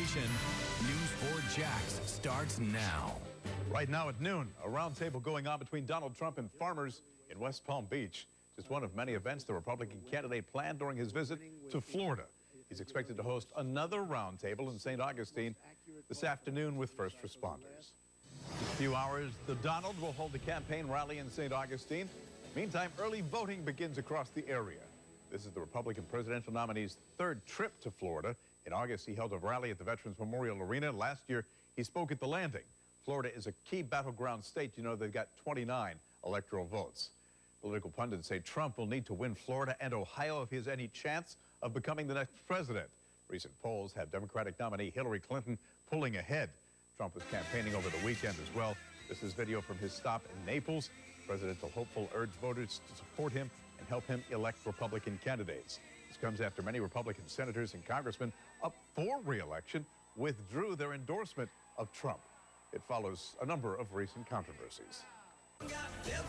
station. News 4 Jax starts now. Right now at noon, a roundtable going on between Donald Trump and farmers in West Palm Beach. Just one of many events the Republican candidate planned during his visit to Florida. He's expected to host another roundtable in St. Augustine this afternoon with first responders. In a few hours, the Donald will hold a campaign rally in St. Augustine. Meantime, early voting begins across the area. This is the Republican presidential nominee's third trip to Florida. In August, he held a rally at the Veterans Memorial Arena. Last year, he spoke at the Landing. Florida is a key battleground state. You know, they've got 29 electoral votes. Political pundits say Trump will need to win Florida and Ohio if he has any chance of becoming the next president. Recent polls have Democratic nominee Hillary Clinton pulling ahead. Trump was campaigning over the weekend as well. This is video from his stop in Naples. Presidential hopeful urged voters to support him and help him elect Republican candidates. This comes after many Republican senators and congressmen up for re-election withdrew their endorsement of Trump. It follows a number of recent controversies.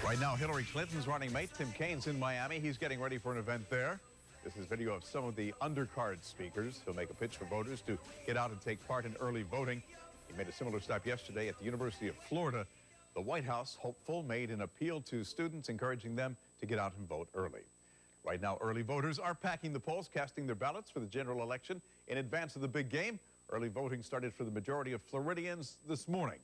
Right now, Hillary Clinton's running mate, Tim Kaine's in Miami. He's getting ready for an event there. This is video of some of the undercard speakers. He'll make a pitch for voters to get out and take part in early voting. He made a similar stop yesterday at the University of Florida. The White House, hopeful, made an appeal to students, encouraging them to get out and vote early. Right now, early voters are packing the polls, casting their ballots for the general election in advance of the big game. Early voting started for the majority of Floridians this morning.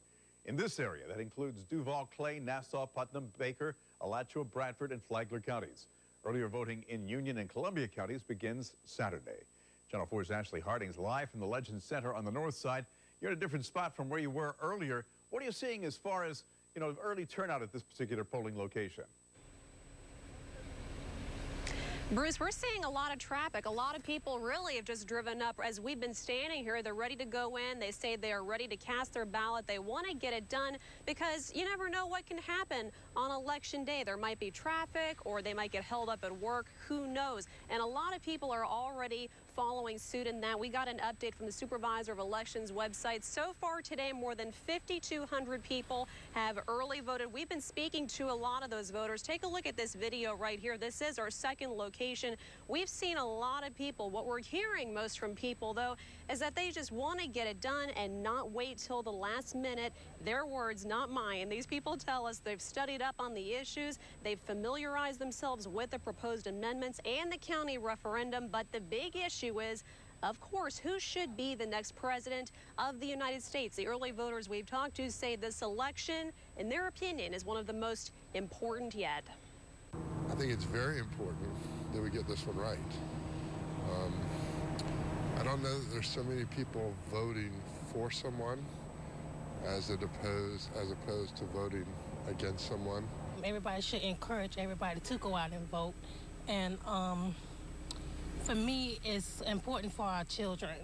In this area, that includes Duval, Clay, Nassau, Putnam, Baker, Alachua, Bradford, and Flagler counties. Earlier voting in Union and Columbia counties begins Saturday. Channel 4's Ashley Harding's live from the Legends Center on the north side. You're in a different spot from where you were earlier. What are you seeing as far as, early turnout at this particular polling location? Bruce, we're seeing a lot of traffic. A lot of people really have just driven up. As we've been standing here, they're ready to go in. They say they are ready to cast their ballot. They want to get it done because you never know what can happen on Election Day. There might be traffic or they might get held up at work. Who knows? And a lot of people are already following suit in that. We got an update from the Supervisor of Elections website. So far today, more than 5,200 people have early voted. We've been speaking to a lot of those voters. Take a look at this video right here. This is our second location. We've seen a lot of people. What we're hearing most from people, though, is that they just want to get it done and not wait till the last minute. Their words, not mine. These people tell us they've studied up on the issues. They've familiarized themselves with the proposed amendments and the county referendum. But the big issue is, of course, who should be the next president of the United States? The early voters we've talked to say this election, in their opinion, is one of the most important yet. I think it's very important that we get this one right. I don't know that there's so many people voting for someone as opposed to voting against someone. Everybody should encourage everybody to go out and vote. And for me, it's important for our children.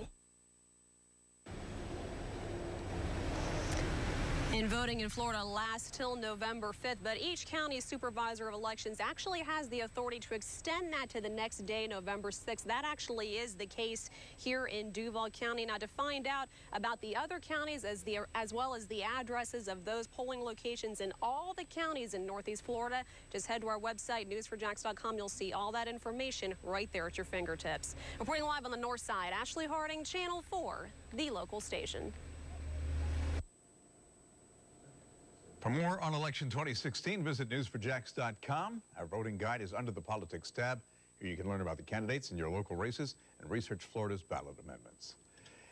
And voting in Florida lasts till November 5th, but each county supervisor of elections actually has the authority to extend that to the next day, November 6th. That actually is the case here in Duval County. Now, to find out about the other counties as well as the addresses of those polling locations in all the counties in Northeast Florida, just head to our website, news4jax.com. You'll see all that information right there at your fingertips. Reporting live on the north side, Ashley Harding, Channel 4, the local station. For more on election 2016, visit news4jax.com. Our voting guide is under the Politics tab. Here you can learn about the candidates in your local races and research Florida's ballot amendments.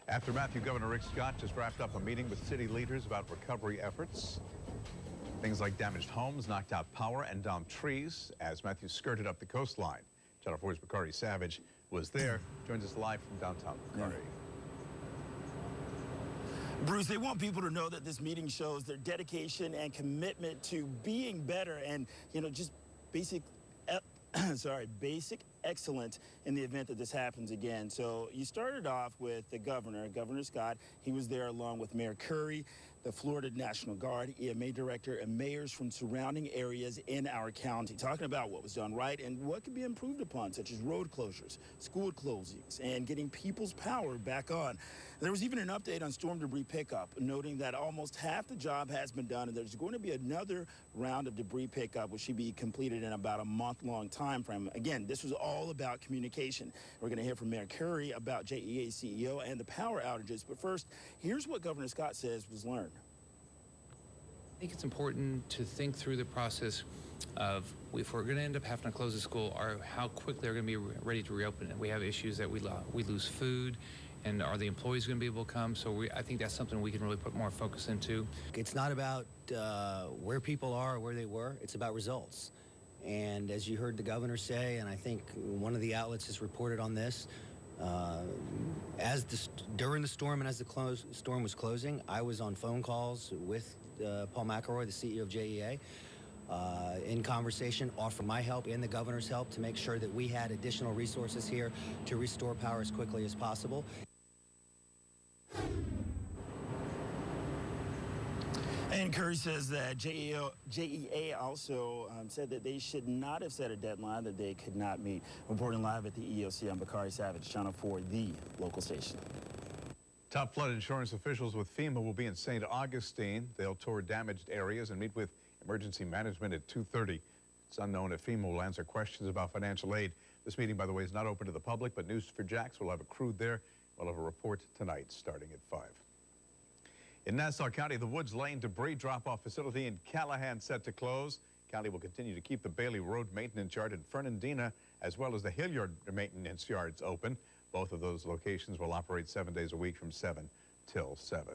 Aftermath, Governor Rick Scott just wrapped up a meeting with city leaders about recovery efforts. Things like damaged homes, knocked out power, and downed trees as Matthew skirted up the coastline. Channel 4's Bakari Savage was there. Joins us live from downtown Bakari. Bruce, they want people to know that this meeting shows their dedication and commitment to being better and, just basic excellence in the event that this happens again. So you started off with the governor, Governor Scott. He was there along with Mayor Curry, the Florida National Guard, EMA director, and mayors from surrounding areas in our county, talking about what was done right and what could be improved upon, such as road closures, school closings, and getting people's power back on. There was even an update on storm debris pickup, noting that almost half the job has been done, and there's going to be another round of debris pickup, which should be completed in about a month-long time frame. Again, this was all all about communication. We're going to hear from Mayor Curry about JEA CEO and the power outages. But first, here's what Governor Scott says was learned. I think it's important to think through the process of if we're going to end up having to close the school, or how quickly are going to be ready to reopen it. We have issues that we lose food, and are the employees going to be able to come? So I think that's something we can really put more focus into. It's not about where people are or where they were. It's about results. And as you heard the governor say, and I think one of the outlets has reported on this, during the storm and as the storm was closing, I was on phone calls with Paul McElroy, the CEO of JEA, in conversation, offering my help and the governor's help to make sure that we had additional resources here to restore power as quickly as possible. And Curry says that JEA also said that they should not have set a deadline that they could not meet. Reporting live at the EOC, I'm Bakari Savage, Channel 4, the local station. Top flood insurance officials with FEMA will be in St. Augustine. They'll tour damaged areas and meet with emergency management at 2:30. It's unknown if FEMA will answer questions about financial aid. This meeting, by the way, is not open to the public, but News4JAX will have a crew there. We'll have a report tonight starting at 5. In Nassau County, the Woods Lane debris drop-off facility in Callahan set to close. County will continue to keep the Bailey Road maintenance yard in Fernandina, as well as the Hilliard maintenance yards open. Both of those locations will operate 7 days a week from 7 till 7.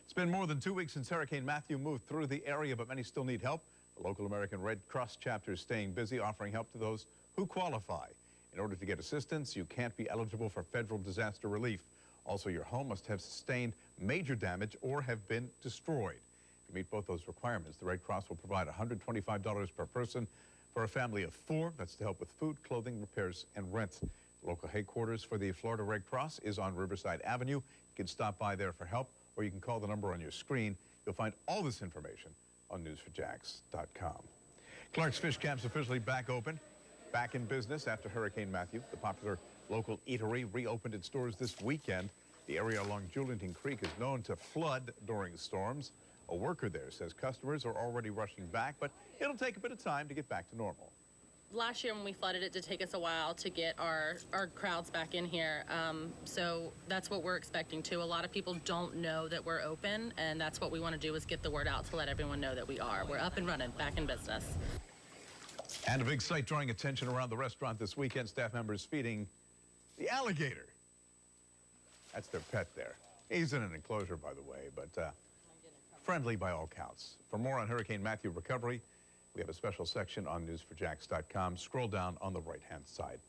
It's been more than 2 weeks since Hurricane Matthew moved through the area, but many still need help. The local American Red Cross chapter is staying busy, offering help to those who qualify. In order to get assistance, you can't be eligible for federal disaster relief. Also, your home must have sustained major damage or have been destroyed. To meet both those requirements, the Red Cross will provide $125 per person for a family of 4. That's to help with food, clothing, repairs, and rent. The local headquarters for the Florida Red Cross is on Riverside Avenue. You can stop by there for help, or you can call the number on your screen. You'll find all this information on newsforjax.com. Clark's Fish Camp's officially back open, back in business after Hurricane Matthew. The popular local eatery reopened its doors this weekend. The area along Julington Creek is known to flood during storms. A worker there says customers are already rushing back, but it'll take a bit of time to get back to normal. Last year when we flooded, it did take us a while to get our crowds back in here. So that's what we're expecting too. A lot of people don't know that we're open, and that's what we want to do, is get the word out to let everyone know that we are. We're up and running, back in business. And a big sight drawing attention around the restaurant this weekend. Staff members feeding the alligator. That's their pet there. He's in an enclosure, by the way, but friendly by all counts. For more on Hurricane Matthew recovery, we have a special section on newsforjax.com. Scroll down on the right-hand side.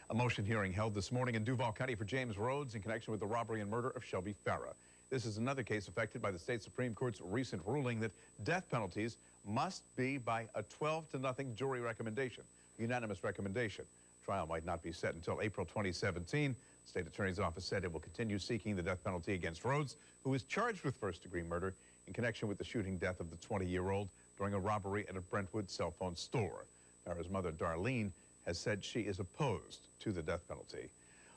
A motion hearing held this morning in Duval County for James Rhodes in connection with the robbery and murder of Shelby Farah. This is another case affected by the state Supreme Court's recent ruling that death penalties must be by a 12-0 jury recommendation, unanimous recommendation. Trial might not be set until April 2017. State Attorney's Office said it will continue seeking the death penalty against Rhodes, who is charged with first-degree murder in connection with the shooting death of the 20-year-old during a robbery at a Brentwood cell phone store. Farah's mother, Darlene, has said she is opposed to the death penalty.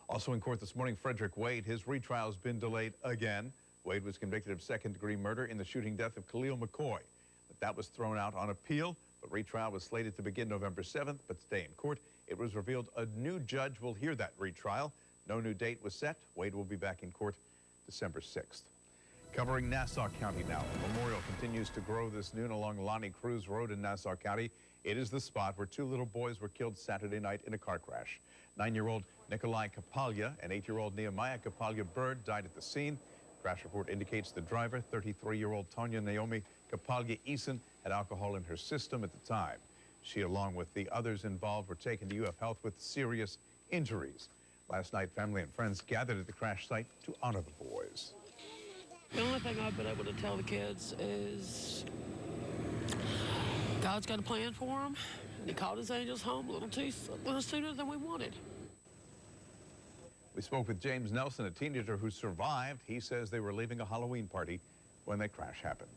Also in court this morning, Frederick Wade. His retrial has been delayed again. Wade was convicted of second-degree murder in the shooting death of Khalil McCoy. But that was thrown out on appeal. The retrial was slated to begin November 7th, but today in court, it was revealed a new judge will hear that retrial. No new date was set. Wade will be back in court December 6th. Covering Nassau County now. The memorial continues to grow this noon along Lonnie Cruz Road in Nassau County. It is the spot where 2 little boys were killed Saturday night in a car crash. 9-year-old Nikolai Kapalya and 8-year-old Nehemiah Kapalya Bird died at the scene. Crash report indicates the driver, 33-year-old Tonya Naomi Kapalya Eason, had alcohol in her system at the time. She, along with the others involved, were taken to UF Health with serious injuries. Last night, family and friends gathered at the crash site to honor the boys. The only thing I've been able to tell the kids is God's got a plan for them. He called his angels home a little sooner than we wanted. We spoke with James Nelson, a teenager who survived. He says they were leaving a Halloween party when the crash happened.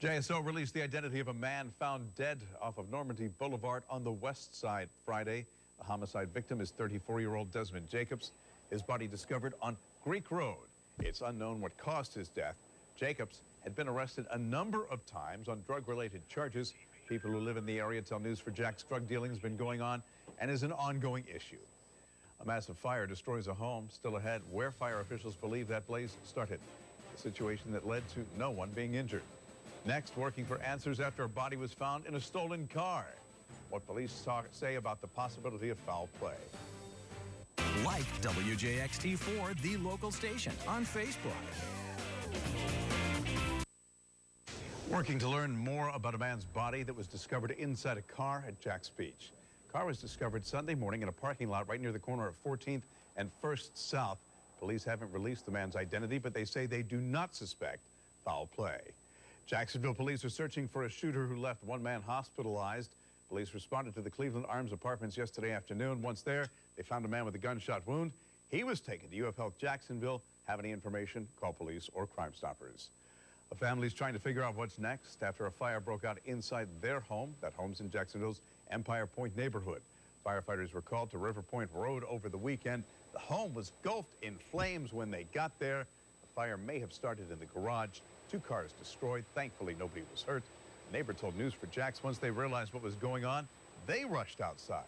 JSO released the identity of a man found dead off of Normandy Boulevard on the west side Friday. The homicide victim is 34-year-old Desmond Jacobs. His body discovered on Greek Road. It's unknown what caused his death. Jacobs had been arrested a number of times on drug-related charges. People who live in the area tell News4Jax drug dealing has been going on and is an ongoing issue. A massive fire destroys a home. Still ahead, where fire officials believe that blaze started. A situation that led to no one being injured. Next, working for answers after a body was found in a stolen car. What police say about the possibility of foul play. Like WJXT4, the local station, on Facebook. Working to learn more about a man's body that was discovered inside a car at Jax Beach. The car was discovered Sunday morning in a parking lot right near the corner of 14th and 1st South. Police haven't released the man's identity, but they say they do not suspect foul play. Jacksonville police are searching for a shooter who left one man hospitalized. Police responded to the Cleveland Arms Apartments yesterday afternoon. Once there, they found a man with a gunshot wound. He was taken to UF Health Jacksonville. Have any information? Call police or Crime Stoppers. A family's trying to figure out what's next after a fire broke out inside their home. That home's in Jacksonville's Empire Point neighborhood. Firefighters were called to River Point Road over the weekend. The home was engulfed in flames when they got there. The fire may have started in the garage. 2 cars destroyed. Thankfully, nobody was hurt. A neighbor told News4Jax once they realized what was going on, they rushed outside.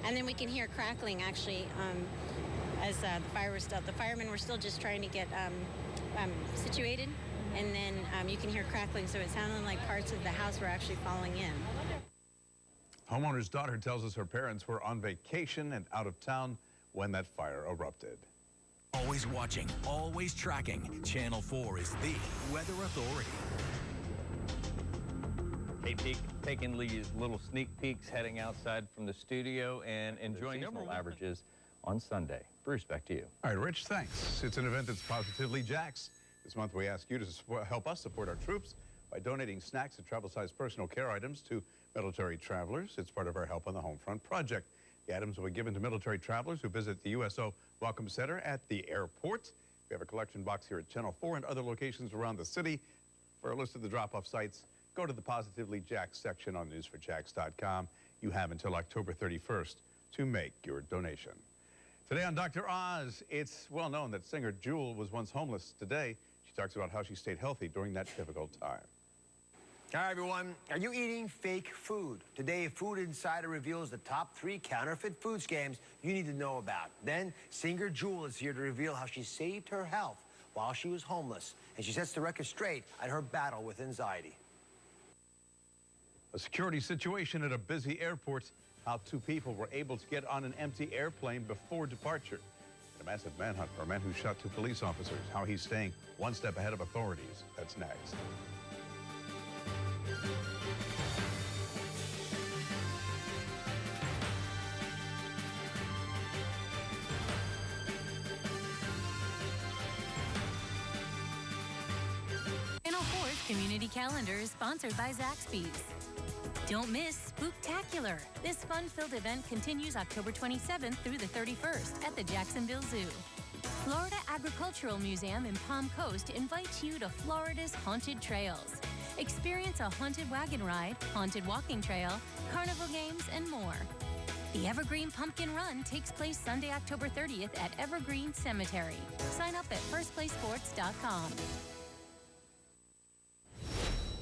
And then we can hear crackling, actually, as the firemen were still just trying to get situated. And then you can hear crackling, so it sounded like parts of the house were actually falling in. Homeowner's daughter tells us her parents were on vacation and out of town when that fire erupted. Always watching, always tracking. Channel 4 is the weather authority. Hey, taking these little sneak peeks heading outside from the studio and enjoying seasonal averages on Sunday. Bruce, back to you. All right, Rich, thanks. It's an event that's positively Jax. This month we ask you to help us support our troops by donating snacks and travel-sized personal care items to military travelers. It's part of our Help on the Home Front project. The items will be given to military travelers who visit the USO Welcome Center at the airport. We have a collection box here at Channel 4 and other locations around the city. For a list of the drop-off sites, go to the Positively Jax section on newsforjax.com. You have until October 31st to make your donation. Today on Dr. Oz, it's well known that singer Jewel was once homeless. Today, she talks about how she stayed healthy during that difficult time. Hi, everyone. Are you eating fake food? Today, Food Insider reveals the top 3 counterfeit food scams you need to know about. Then, singer Jewel is here to reveal how she saved her health while she was homeless. And she sets the record straight on her battle with anxiety. A security situation at a busy airport. How 2 people were able to get on an empty airplane before departure. And a massive manhunt for a man who shot 2 police officers. How he's staying one step ahead of authorities. That's next. Channel 4's Community Calendar is sponsored by Zaxby's. Don't miss Spooktacular. This fun-filled event continues October 27th through the 31st at the Jacksonville Zoo. Florida Agricultural Museum in Palm Coast invites you to Florida's Haunted Trails. Experience a haunted wagon ride, haunted walking trail, carnival games, and more. The Evergreen Pumpkin Run takes place Sunday, October 30th at Evergreen Cemetery. Sign up at firstplaysports.com.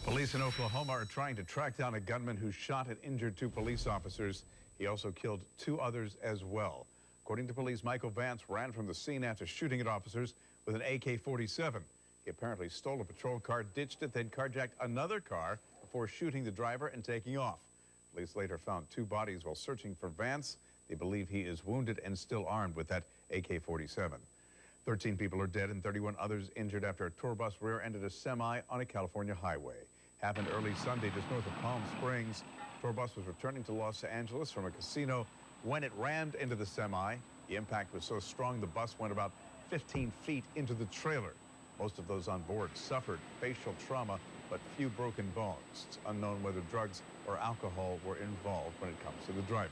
Police in Oklahoma are trying to track down a gunman who shot and injured 2 police officers. He also killed 2 others as well. According to police, Michael Vance ran from the scene after shooting at officers with an AK-47. He apparently stole a patrol car, ditched it, then carjacked another car before shooting the driver and taking off. Police later found 2 bodies while searching for Vance. They believe he is wounded and still armed with that AK-47. 13 people are dead and 31 others injured after a tour bus rear-ended a semi on a California highway. Happened early Sunday just north of Palm Springs. Tour bus was returning to Los Angeles from a casino when it rammed into the semi. The impact was so strong the bus went about 15 feet into the trailer. Most of those on board suffered facial trauma, but few broken bones. It's unknown whether drugs or alcohol were involved when it comes to the driver.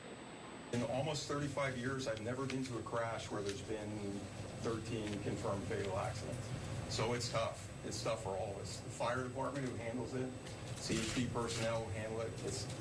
In almost 35 years, I've never been to a crash where there's been 13 confirmed fatal accidents. So it's tough. It's tough for all of us. The fire department who handles it, CHP personnel who handle it,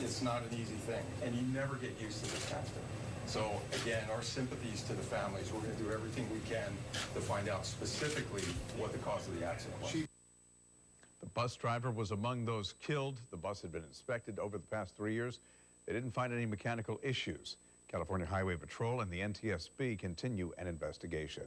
it's not an easy thing. And you never get used to this kind of thing. So again, our sympathies to the families. We're going to do everything we can to find out specifically what the cause of the accident was. The bus driver was among those killed. The bus had been inspected over the past 3 years. They didn't find any mechanical issues. California Highway Patrol and the NTSB continue an investigation.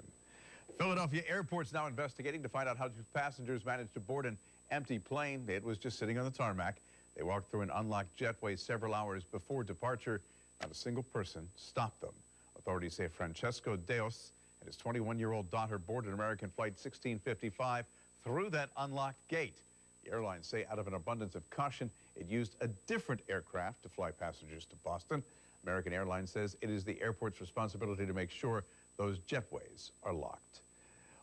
Philadelphia Airport's now investigating to find out how 2 passengers managed to board an empty plane. It was just sitting on the tarmac. They walked through an unlocked jetway several hours before departure. Not a single person stopped them. Authorities say Francesco Deos and his 21-year-old daughter boarded American Flight 1655 through that unlocked gate. The airlines say out of an abundance of caution, it used a different aircraft to fly passengers to Boston. American Airlines says it is the airport's responsibility to make sure those jetways are locked.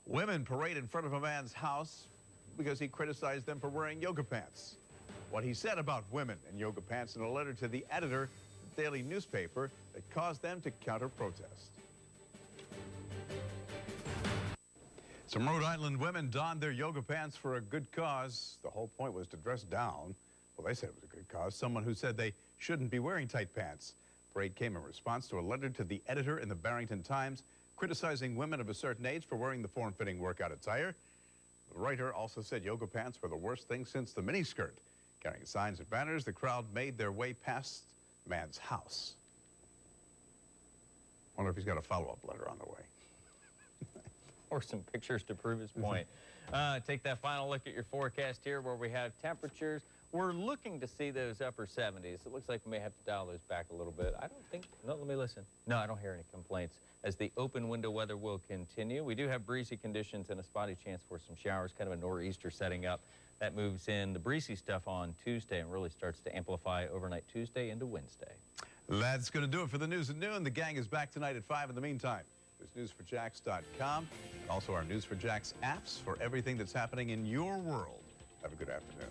Women parade in front of a man's house because he criticized them for wearing yoga pants. What he said about women and yoga pants in a letter to the editor of the daily newspaper that caused them to counter-protest. Some Rhode Island women donned their yoga pants for a good cause. The whole point was to dress down. Well, they said it was a good cause. Someone who said they shouldn't be wearing tight pants. Parade came in response to a letter to the editor in the Barrington Times criticizing women of a certain age for wearing the form-fitting workout attire. The writer also said yoga pants were the worst thing since the miniskirt. Carrying signs and banners, the crowd made their way past the man's house. Wonder if he's got a follow-up letter on the way. Or some pictures to prove his point. Take that final look at your forecast here where we have temperatures. We're looking to see those upper 70s. It looks like we may have to dial those back a little bit. I don't think, no, let me listen. No, I don't hear any complaints as the open window weather will continue. We do have breezy conditions and a spotty chance for some showers, kind of a nor'easter setting up. That moves in the breezy stuff on Tuesday and really starts to amplify overnight Tuesday into Wednesday. That's going to do it for the news at noon. The gang is back tonight at 5 in the meantime. There's newsforjax.com and also our News for Jax apps for everything that's happening in your world. Have a good afternoon.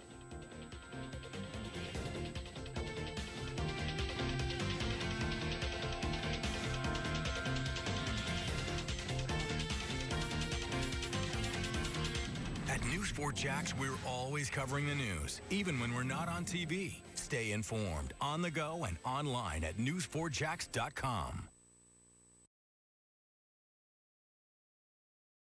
At News 4 Jax, we're always covering the news, even when we're not on TV. Stay informed, on the go, and online at newsforjax.com.